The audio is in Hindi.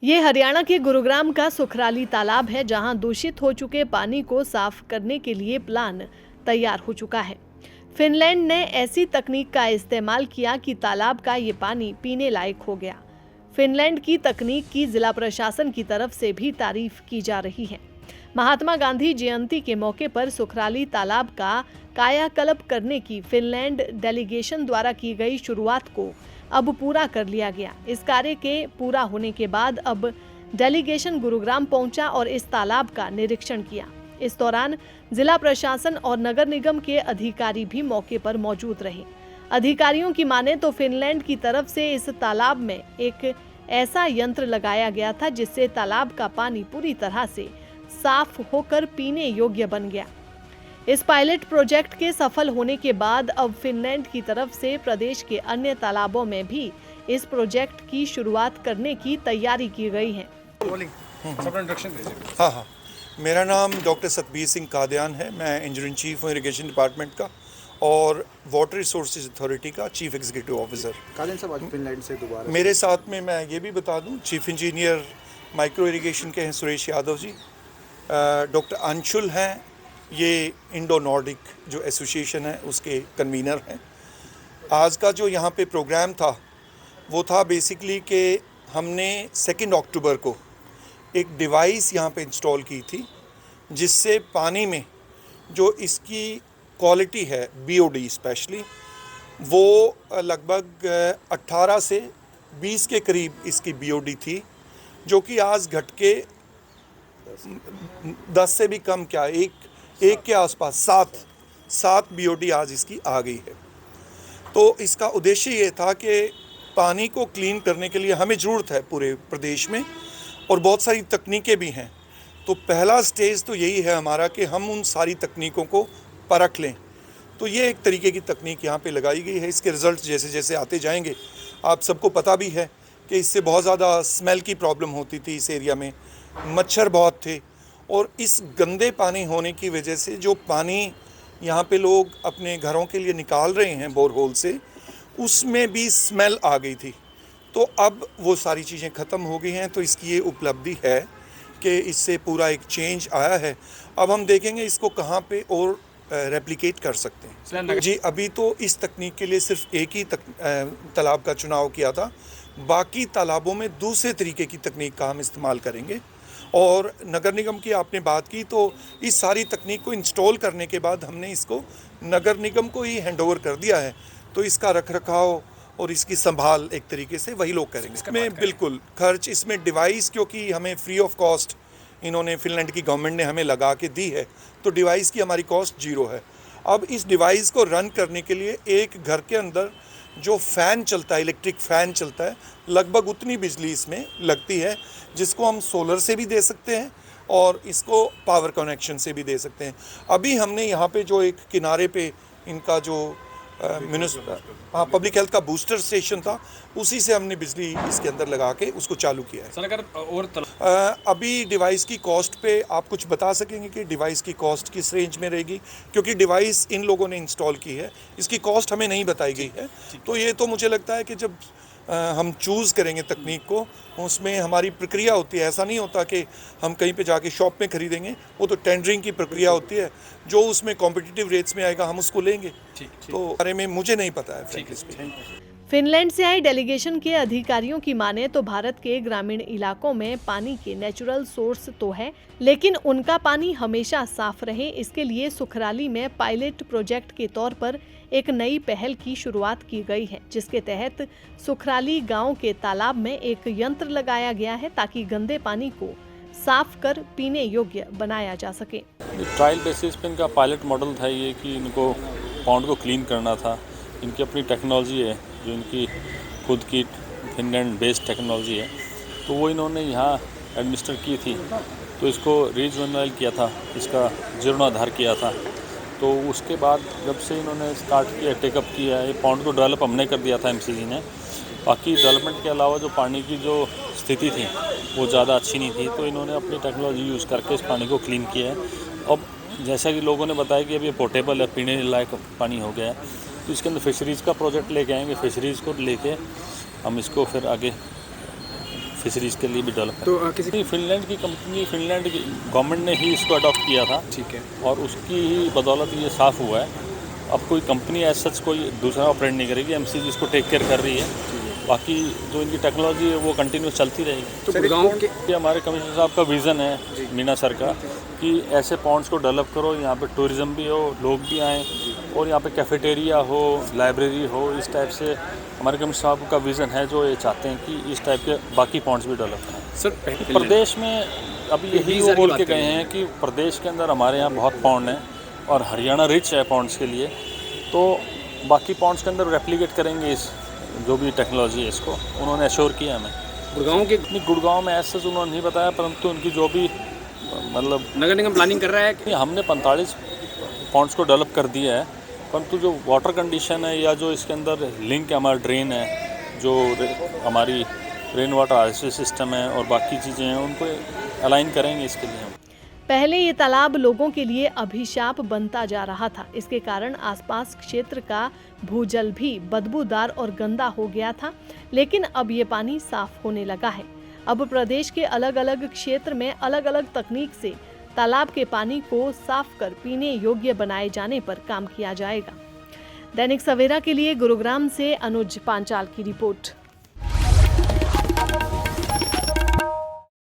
ये हरियाणा के गुरुग्राम का सुखराली तालाब है, जहां दूषित हो चुके पानी को साफ करने के लिए प्लान तैयार हो चुका है। फिनलैंड ने ऐसी तकनीक का इस्तेमाल किया कि तालाब का ये पानी पीने लायक हो गया। फिनलैंड की तकनीक की जिला प्रशासन की तरफ से भी तारीफ की जा रही है। महात्मा गांधी जयंती के मौके पर सुखराली तालाब का कायाकल्प करने की फिनलैंड डेलीगेशन द्वारा की गई शुरुआत को अब पूरा कर लिया गया। इस कार्य के पूरा होने के बाद अब डेलीगेशन गुरुग्राम पहुंचा और इस तालाब का निरीक्षण किया। इस दौरान जिला प्रशासन और नगर निगम के अधिकारी भी मौके पर मौजूद रहे। अधिकारियों की माने तो फिनलैंड की तरफ से इस तालाब में एक ऐसा यंत्र लगाया गया था जिससे तालाब का पानी पूरी तरह से साफ होकर पीने योग्य बन गया। इस पायलट प्रोजेक्ट के सफल होने के बाद अब फिनलैंड की तरफ से प्रदेश के अन्य तालाबों में भी इस प्रोजेक्ट की शुरुआत करने की तैयारी की गई है। हाँ, मेरा नाम डॉक्टर सतबीर सिंह कादियान है। मैं इंजीनियर चीफ हूँ इरिगेशन डिपार्टमेंट का और वाटर रिसोर्सेज अथॉरिटी का चीफ एग्जीक्यूटिव ऑफिसर। कादियान साहब, आज फिनलैंड से दोबारा मेरे साथ में मैं ये भी बता दूँ, चीफ इंजीनियर माइक्रो इरिगेशन के हैं सुरेश यादव जी, डॉक्टर अंशुल हैं, ये इंडो नॉर्डिक जो एसोसिएशन है उसके कन्वीनर हैं। आज का जो यहाँ पे प्रोग्राम था वो था बेसिकली कि हमने 2 अक्टूबर को एक डिवाइस यहाँ पे इंस्टॉल की थी जिससे पानी में जो इसकी क्वालिटी है बीओडी स्पेशली वो लगभग 18 से 20 के करीब इसकी बीओडी थी, जो कि आज घट के 10 से भी कम, क्या एक के आसपास 7 बीओडी आज इसकी आ गई है। तो इसका उद्देश्य ये था कि पानी को क्लीन करने के लिए हमें ज़रूरत है पूरे प्रदेश में और बहुत सारी तकनीकें भी हैं। तो पहला स्टेज तो यही है हमारा कि हम उन सारी तकनीकों को परख लें। तो ये एक तरीके की तकनीक यहाँ पे लगाई गई है। इसके रिज़ल्ट जैसे जैसे आते जाएंगे, आप सबको पता भी है कि इससे बहुत ज़्यादा स्मेल की प्रॉब्लम होती थी इस एरिया में, मच्छर बहुत थे और इस गंदे पानी होने की वजह से जो पानी यहाँ पे लोग अपने घरों के लिए निकाल रहे हैं बोरहोल से, उसमें भी स्मेल आ गई थी। तो अब वो सारी चीज़ें ख़त्म हो गई हैं। तो इसकी ये उपलब्धि है कि इससे पूरा एक चेंज आया है। अब हम देखेंगे इसको कहाँ पे और रेप्लिकेट कर सकते हैं। जी, अभी तो इस तकनीक के लिए सिर्फ एक ही तालाब का चुनाव किया था, बाकी तालाबों में दूसरे तरीके की तकनीक का हम इस्तेमाल करेंगे। और नगर निगम की आपने बात की, तो इस सारी तकनीक को इंस्टॉल करने के बाद हमने इसको नगर निगम को ही हैंडओवर कर दिया है। तो इसका रखरखाव और इसकी संभाल एक तरीके से वही लोग करेंगे। इसमें बिल्कुल खर्च, इसमें डिवाइस क्योंकि हमें फ्री ऑफ कॉस्ट इन्होंने फिनलैंड की गवर्नमेंट ने हमें लगा के दी है, तो डिवाइस की हमारी कॉस्ट 0 है। अब इस डिवाइस को रन करने के लिए एक घर के अंदर जो फ़ैन चलता है, इलेक्ट्रिक फ़ैन चलता है, लगभग उतनी बिजली इसमें लगती है, जिसको हम सोलर से भी दे सकते हैं और इसको पावर कनेक्शन से भी दे सकते हैं। अभी हमने यहाँ पे जो एक किनारे पे इनका जो पब्लिक हेल्थ का बूस्टर स्टेशन था, उसी से हमने बिजली इसके अंदर लगा के उसको चालू किया है। सर, अगर अभी डिवाइस की कॉस्ट पे आप कुछ बता सकेंगे कि डिवाइस की कॉस्ट किस रेंज में रहेगी? क्योंकि डिवाइस इन लोगों ने इंस्टॉल की है, इसकी कॉस्ट हमें नहीं बताई गई है। तो ये तो मुझे लगता है कि जब हम चूज़ करेंगे तकनीक को, उसमें हमारी प्रक्रिया होती है। ऐसा नहीं होता कि हम कहीं पे जाके शॉप में खरीदेंगे, वो तो टेंडरिंग की प्रक्रिया होती है। जो उसमें कॉम्पिटिटिव रेट्स में आएगा हम उसको लेंगे। तो बारे में मुझे नहीं पता है फ्रैंकली स्पीकिंग। फिनलैंड से आई डेलीगेशन के अधिकारियों की माने तो भारत के ग्रामीण इलाकों में पानी के नेचुरल सोर्स तो है, लेकिन उनका पानी हमेशा साफ रहे, इसके लिए सुखराली में पायलट प्रोजेक्ट के तौर पर एक नई पहल की शुरुआत की गई है, जिसके तहत सुखराली गांव के तालाब में एक यंत्र लगाया गया है ताकि गंदे पानी को साफ कर पीने योग्य बनाया जा सके। ट्रायल बेसिस पे इनका पायलट मॉडल था ये कि इनको पॉन्ड को क्लीन करना था। इनकी अपनी टेक्नोलॉजी है जो इनकी खुद की फिनलैंड बेस्ड टेक्नोलॉजी है, तो वो इन्होंने यहाँ एडमिनिस्टर की थी। तो इसको रीजनल किया था, इसका जीर्णोद्धार किया था। तो उसके बाद जब से इन्होंने स्टार्ट किया, टेकअप किया, ये पॉन्ड को डेवलप हमने कर दिया था एमसीजी ने। बाकी डेवलपमेंट के अलावा जो पानी की जो स्थिति थी वो ज़्यादा अच्छी नहीं थी, तो इन्होंने अपनी टेक्नोलॉजी यूज़ करके इस पानी को क्लीन किया है। अब जैसा कि लोगों ने बताया कि अब ये पोर्टेबल है, पीने लायक पानी हो गया है, तो इसके अंदर फिशरीज़ का प्रोजेक्ट लेके आएंगे। फिशरीज़ को लेके हम इसको फिर आगे फिशरीज़ के लिए भी डेवलप तो किसी फिनलैंड की कंपनी, फिनलैंड की गवर्नमेंट ने ही इसको अडॉप्ट किया था ठीक है और उसकी ही बदौलत ये साफ़ हुआ है। अब कोई कंपनी एज सच कोई दूसरा ऑपरेट नहीं करेगी, एमसीजी इसको टेक केयर कर रही है। बाकी जो इनकी टेक्नोलॉजी है वो कंटिन्यूस चलती रहेगी। तो गुड़गांव के ये हमारे कमिश्नर साहब का विज़न है मीना सर का कि ऐसे पॉन्ड्स को डेवलप करो, यहाँ पे टूरिज़्म भी हो, लोग भी आएँ और यहाँ पे कैफेटेरिया हो, लाइब्रेरी हो, इस टाइप से हमारे कमिश्नर साहब का विज़न है जो ये चाहते हैं कि इस टाइप के बाकी पॉन्ड्स भी डेवलप करें। सर प्रदेश में अभी यही वो बोल के गए हैं कि प्रदेश के अंदर हमारे यहाँ बहुत पॉन्ड हैं और हरियाणा रिच है पॉन्ड्स के लिए, तो बाकी पॉन्ड्स के अंदर रेप्लिकेट करेंगे इस जो भी टेक्नोलॉजी है इसको, उन्होंने एश्योर किया हमें। गुड़गांव के नहीं, गुड़गांव में ऐसे उन्होंने नहीं बताया, परंतु उनकी जो भी मतलब नगर निगम प्लानिंग कर रहा है कि हमने 45 पॉन्ड्स को डेवलप कर दिया है, परंतु जो वाटर कंडीशन है या जो इसके अंदर लिंक है, हमारा ड्रेन है, जो हमारी रेन वाटर हार्वेस्टिंग सिस्टम है और बाकी चीज़ें हैं, उनको अलाइन करेंगे इसके लिए हम। पहले ये तालाब लोगों के लिए अभिशाप बनता जा रहा था। इसके कारण आसपास क्षेत्र का भूजल भी बदबूदार और गंदा हो गया था, लेकिन अब ये पानी साफ होने लगा है। अब प्रदेश के अलग अलग क्षेत्र में अलग अलग तकनीक से तालाब के पानी को साफ कर पीने योग्य बनाए जाने पर काम किया जाएगा। दैनिक सवेरा के लिए गुरुग्राम से अनुज पांचाल की रिपोर्ट।